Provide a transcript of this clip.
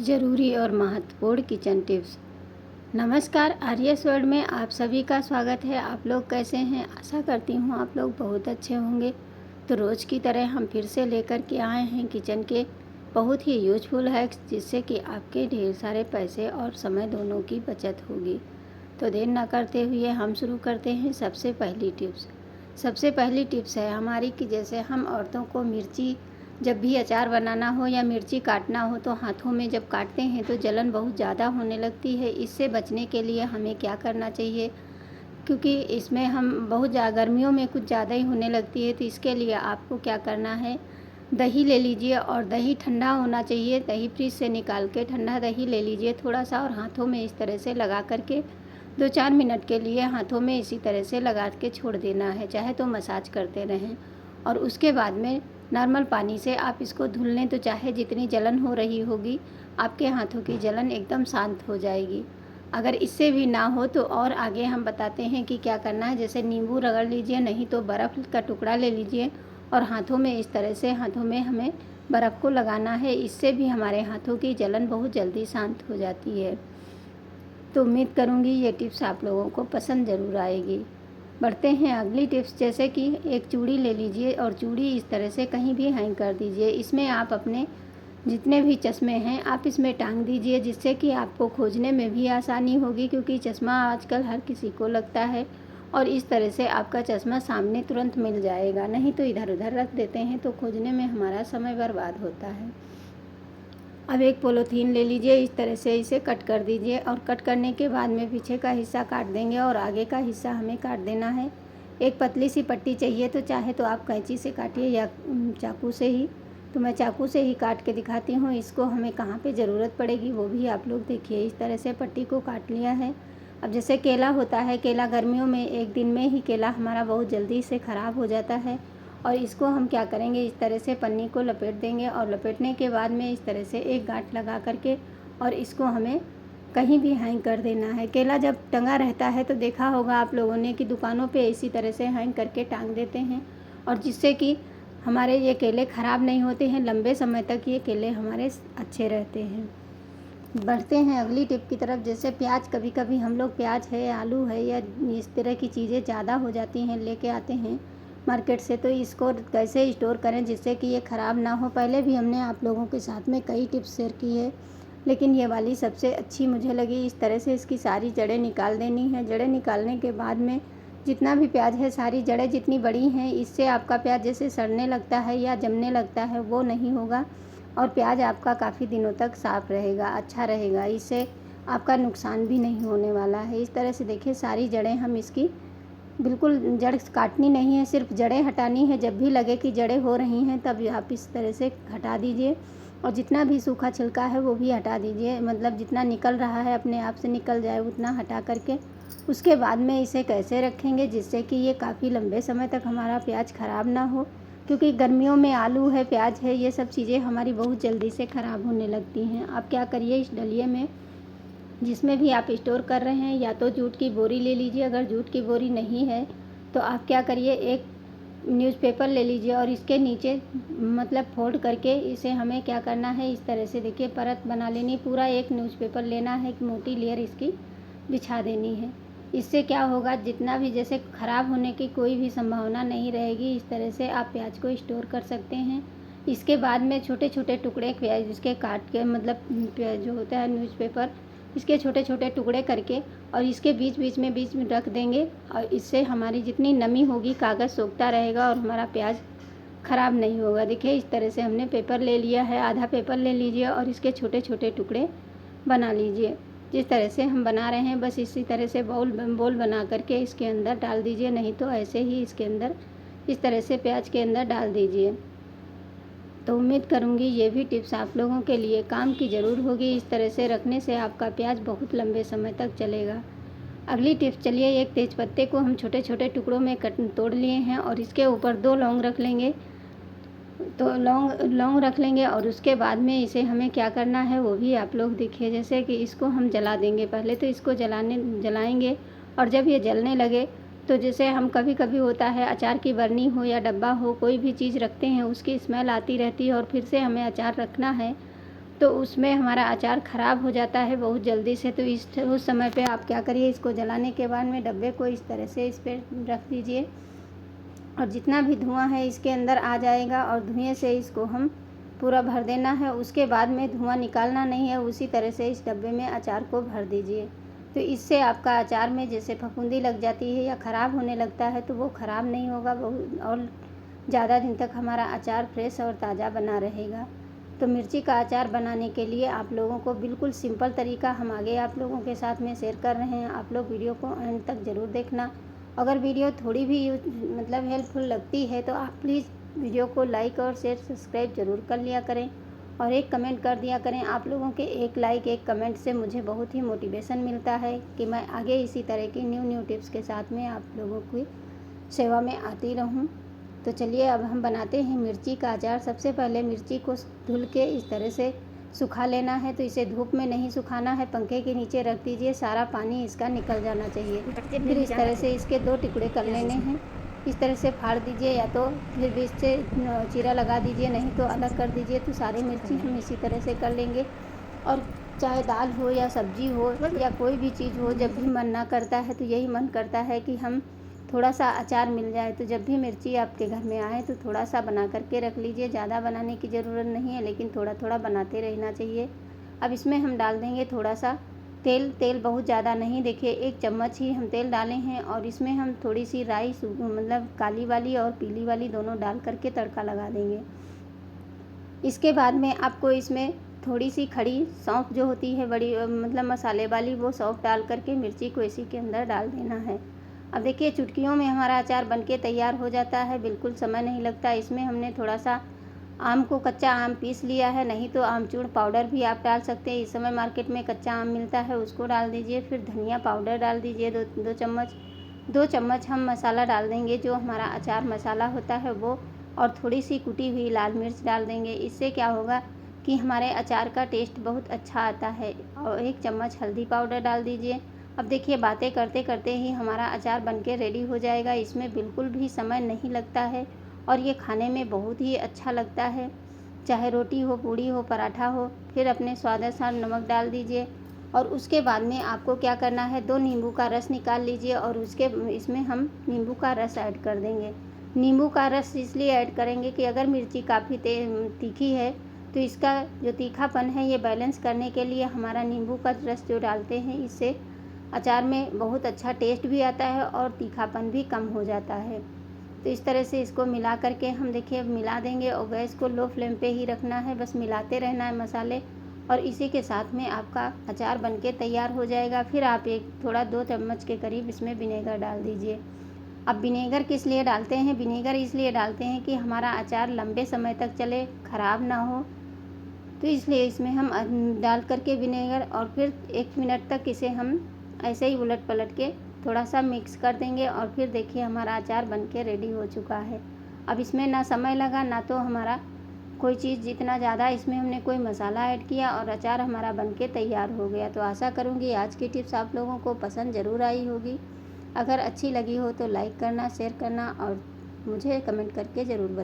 कुछ ज़रूरी और महत्वपूर्ण किचन टिप्स। नमस्कार, आर्यस वर्ल्ड में आप सभी का स्वागत है। आप लोग कैसे हैं? आशा करती हूँ आप लोग बहुत अच्छे होंगे। तो रोज़ की तरह हम फिर से लेकर के आए हैं किचन के बहुत ही यूजफुल हैक्स, जिससे कि आपके ढेर सारे पैसे और समय दोनों की बचत होगी। तो देर ना करते हुए हम शुरू करते हैं। सबसे पहली टिप्स है हमारी कि जैसे हम औरतों को मिर्ची जब भी अचार बनाना हो या मिर्ची काटना हो तो हाथों में जब काटते हैं तो जलन बहुत ज़्यादा होने लगती है। इससे बचने के लिए हमें क्या करना चाहिए, क्योंकि इसमें हम बहुत गर्मियों में कुछ ज़्यादा ही होने लगती है, तो इसके लिए आपको क्या करना है, दही ले लीजिए और दही ठंडा होना चाहिए। दही फ्रिज से निकाल के ठंडा दही ले लीजिए थोड़ा सा, और हाथों में इस तरह से लगा करके 2-4 मिनट के लिए हाथों में इसी तरह से लगा के छोड़ देना है, चाहे तो मसाज करते रहें। और उसके बाद में नॉर्मल पानी से आप इसको धुल लें, तो चाहे जितनी जलन हो रही होगी आपके हाथों की जलन एकदम शांत हो जाएगी। अगर इससे भी ना हो तो और आगे हम बताते हैं कि क्या करना है। जैसे नींबू रगड़ लीजिए, नहीं तो बर्फ़ का टुकड़ा ले लीजिए और हाथों में इस तरह से हाथों में हमें बर्फ़ को लगाना है। इससे भी हमारे हाथों की जलन बहुत जल्दी शांत हो जाती है। तो उम्मीद करूँगी ये टिप्स आप लोगों को पसंद ज़रूर आएगी। बढ़ते हैं अगली टिप्स। जैसे कि एक चूड़ी ले लीजिए और चूड़ी इस तरह से कहीं भी हैंग कर दीजिए। इसमें आप अपने जितने भी चश्मे हैं आप इसमें टांग दीजिए, जिससे कि आपको खोजने में भी आसानी होगी, क्योंकि चश्मा आजकल हर किसी को लगता है। और इस तरह से आपका चश्मा सामने तुरंत मिल जाएगा, नहीं तो इधर उधर रख देते हैं तो खोजने में हमारा समय बर्बाद होता है। अब एक पॉलीथीन ले लीजिए, इस तरह से इसे कट कर दीजिए और कट करने के बाद में पीछे का हिस्सा काट देंगे और आगे का हिस्सा हमें काट देना है। एक पतली सी पट्टी चाहिए, तो चाहे तो आप कैंची से काटिए या चाकू से ही। तो मैं चाकू से ही काट के दिखाती हूँ। इसको हमें कहाँ पे ज़रूरत पड़ेगी वो भी आप लोग देखिए। इस तरह से पट्टी को काट लिया है। अब जैसे केला होता है, केला गर्मियों में एक दिन में ही केला हमारा बहुत जल्दी से ख़राब हो जाता है, और इसको हम क्या करेंगे, इस तरह से पन्नी को लपेट देंगे और लपेटने के बाद में इस तरह से एक गांठ लगा करके और इसको हमें कहीं भी हैंग कर देना है। केला जब टंगा रहता है तो देखा होगा आप लोगों ने कि दुकानों पे इसी तरह से हैंग करके टांग देते हैं, और जिससे कि हमारे ये केले ख़राब नहीं होते हैं, लंबे समय तक ये केले हमारे अच्छे रहते हैं। बढ़ते हैं अगली टिप की तरफ। जैसे प्याज, कभी कभी हम लोग प्याज है, आलू है या इस तरह की चीज़ें ज़्यादा हो जाती हैं, लेके आते हैं मार्केट से, तो इसको कैसे स्टोर करें जिससे कि ये ख़राब ना हो। पहले भी हमने आप लोगों के साथ में कई टिप्स शेयर की है, लेकिन ये वाली सबसे अच्छी मुझे लगी। इस तरह से इसकी सारी जड़ें निकाल देनी है। जड़ें निकालने के बाद में जितना भी प्याज है, सारी जड़ें जितनी बड़ी हैं, इससे आपका प्याज जैसे सड़ने लगता है या जमने लगता है वो नहीं होगा, और प्याज आपका काफ़ी दिनों तक साफ़ रहेगा, अच्छा रहेगा। इससे आपका नुकसान भी नहीं होने वाला है। इस तरह से देखिए सारी जड़ें हम इसकी बिल्कुल जड़ काटनी नहीं है, सिर्फ जड़ें हटानी है। जब भी लगे कि जड़ें हो रही हैं तब आप इस तरह से हटा दीजिए, और जितना भी सूखा छिलका है वो भी हटा दीजिए। मतलब जितना निकल रहा है अपने आप से निकल जाए उतना हटा करके उसके बाद में इसे कैसे रखेंगे जिससे कि ये काफ़ी लंबे समय तक हमारा प्याज ख़राब ना हो, क्योंकि गर्मियों में आलू है, प्याज है, ये सब चीज़ें हमारी बहुत जल्दी से ख़राब होने लगती हैं। आप क्या करिए, इस डलिए में जिसमें भी आप स्टोर कर रहे हैं या तो जूट की बोरी ले लीजिए। अगर जूट की बोरी नहीं है तो आप क्या करिए, एक न्यूज़पेपर ले लीजिए और इसके नीचे मतलब फोल्ड करके इसे हमें क्या करना है, इस तरह से देखिए परत बना लेनी। पूरा एक न्यूज़पेपर लेना है, एक मोटी लेयर इसकी बिछा देनी है। इससे क्या होगा, जितना भी जैसे ख़राब होने की कोई भी संभावना नहीं रहेगी। इस तरह से आप प्याज को स्टोर कर सकते हैं। इसके बाद में छोटे छोटे टुकड़े प्याज इसके काट के, मतलब जो होता है न्यूज़पेपर, इसके छोटे छोटे टुकड़े करके और इसके बीच में रख देंगे, और इससे हमारी जितनी नमी होगी कागज़ सोखता रहेगा और हमारा प्याज ख़राब नहीं होगा। देखिए इस तरह से हमने पेपर ले लिया है, आधा पेपर ले लीजिए और इसके छोटे छोटे टुकड़े बना लीजिए। जिस तरह से हम बना रहे हैं बस इसी तरह से बोल बना करके इसके अंदर डाल दीजिए, नहीं तो ऐसे ही इसके अंदर इस तरह से प्याज के अंदर डाल दीजिए। तो उम्मीद करूँगी ये भी टिप्स आप लोगों के लिए काम की ज़रूर होगी। इस तरह से रखने से आपका प्याज बहुत लंबे समय तक चलेगा। अगली टिप्स, चलिए एक तेज़पत्ते को हम छोटे छोटे टुकड़ों में तोड़ लिए हैं और इसके ऊपर 2 लौंग रख लेंगे। तो लौंग रख लेंगे और उसके बाद में इसे हमें क्या करना है वो भी आप लोग देखिए। जैसे कि इसको हम जला देंगे, पहले तो इसको जलाएंगे, और जब ये जलने लगे तो जैसे हम कभी कभी होता है अचार की बरनी हो या डब्बा हो, कोई भी चीज़ रखते हैं उसकी स्मेल आती रहती है, और फिर से हमें अचार रखना है तो उसमें हमारा अचार ख़राब हो जाता है बहुत जल्दी से। तो उस समय पे आप क्या करिए, इसको जलाने के बाद में डब्बे को इस तरह से इस पर रख दीजिए और जितना भी धुआं है इसके अंदर आ जाएगा और धुएं से इसको हम पूरा भर देना है। उसके बाद में धुआं निकालना नहीं है, उसी तरह से इस डब्बे में अचार को भर दीजिए। तो इससे आपका अचार में जैसे फफूंदी लग जाती है या ख़राब होने लगता है तो वो ख़राब नहीं होगा, बहुत और ज़्यादा दिन तक हमारा अचार फ्रेश और ताज़ा बना रहेगा। तो मिर्ची का अचार बनाने के लिए आप लोगों को बिल्कुल सिंपल तरीका हम आगे आप लोगों के साथ में शेयर कर रहे हैं। आप लोग वीडियो को एंड तक ज़रूर देखना। अगर वीडियो थोड़ी भी मतलब हेल्पफुल लगती है तो आप प्लीज़ वीडियो को लाइक और शेयर सब्सक्राइब ज़रूर कर लिया करें और एक कमेंट कर दिया करें। आप लोगों के एक लाइक एक कमेंट से मुझे बहुत ही मोटिवेशन मिलता है कि मैं आगे इसी तरह की न्यू टिप्स के साथ में आप लोगों की सेवा में आती रहूं। तो चलिए अब हम बनाते हैं मिर्ची का अचार। सबसे पहले मिर्ची को धुल के इस तरह से सुखा लेना है। तो इसे धूप में नहीं सुखाना है, पंखे के नीचे रख दीजिए, सारा पानी इसका निकल जाना चाहिए। फिर इस तरह से इसके 2 टुकड़े कर लेने हैं। इस तरह से फाड़ दीजिए या तो फिर भी इससे चीरा लगा दीजिए, नहीं तो अलग कर दीजिए। तो सारी मिर्ची हम इसी तरह से कर लेंगे। और चाहे दाल हो या सब्जी हो या कोई भी चीज़ हो, जब भी मन ना करता है तो यही मन करता है कि हम थोड़ा सा अचार मिल जाए। तो जब भी मिर्ची आपके घर में आए तो थोड़ा सा बना करके रख लीजिए। ज़्यादा बनाने की ज़रूरत नहीं है, लेकिन थोड़ा थोड़ा बनाते रहना चाहिए। अब इसमें हम डाल देंगे थोड़ा सा तेल। तेल बहुत ज़्यादा नहीं, देखिए 1 चम्मच ही हम तेल डाले हैं। और इसमें हम थोड़ी सी राई मतलब काली वाली और पीली वाली दोनों डाल करके तड़का लगा देंगे। इसके बाद में आपको इसमें थोड़ी सी खड़ी सौंफ जो होती है बड़ी मतलब मसाले वाली, वो सौंफ डाल करके मिर्ची को इसी के अंदर डाल देना है। अब देखिए चुटकियों में हमारा अचार बनके तैयार हो जाता है, बिल्कुल समय नहीं लगता। इसमें हमने थोड़ा सा आम को कच्चा आम पीस लिया है, नहीं तो आमचूर पाउडर भी आप डाल सकते हैं। इस समय मार्केट में कच्चा आम मिलता है, उसको डाल दीजिए। फिर धनिया पाउडर डाल दीजिए 2 चम्मच। 2 चम्मच हम मसाला डाल देंगे जो हमारा अचार मसाला होता है वो, और थोड़ी सी कुटी हुई लाल मिर्च डाल देंगे। इससे क्या होगा कि हमारे अचार का टेस्ट बहुत अच्छा आता है। और 1 चम्मच हल्दी पाउडर डाल दीजिए। अब देखिए बातें करते करते ही हमारा अचार बनके रेडी हो जाएगा। इसमें बिल्कुल भी समय नहीं लगता है और ये खाने में बहुत ही अच्छा लगता है, चाहे रोटी हो, पूड़ी हो, पराठा हो। फिर अपने स्वादानुसार नमक डाल दीजिए और उसके बाद में आपको क्या करना है, 2 नींबू का रस निकाल लीजिए और इसमें हम नींबू का रस ऐड कर देंगे। नींबू का रस इसलिए ऐड करेंगे कि अगर मिर्ची काफ़ी तीखी है तो इसका जो तीखापन है ये बैलेंस करने के लिए हमारा नींबू का रस जो डालते हैं, इससे अचार में बहुत अच्छा टेस्ट भी आता है और तीखापन भी कम हो जाता है। तो इस तरह से इसको मिला करके हम देखिए मिला देंगे और गैस को लो फ्लेम पे ही रखना है, बस मिलाते रहना है मसाले। और इसी के साथ में आपका अचार बनके तैयार हो जाएगा। फिर आप थोड़ा 2 चम्मच के करीब इसमें विनेगर डाल दीजिए। अब विनेगर किस लिए डालते हैं, विनेगर इसलिए डालते हैं कि हमारा अचार लंबे समय तक चले, ख़राब ना हो। तो इसलिए इसमें हम डाल करके विनेगर और फिर 1 मिनट तक इसे हम ऐसे ही उलट पलट के थोड़ा सा मिक्स कर देंगे और फिर देखिए हमारा अचार बनके रेडी हो चुका है। अब इसमें ना समय लगा ना तो हमारा कोई चीज़ जितना ज़्यादा इसमें हमने कोई मसाला ऐड किया और अचार हमारा बनके तैयार हो गया। तो आशा करूँगी आज की टिप्स आप लोगों को पसंद ज़रूर आई होगी। अगर अच्छी लगी हो तो लाइक करना, शेयर करना और मुझे कमेंट करके ज़रूर बताना।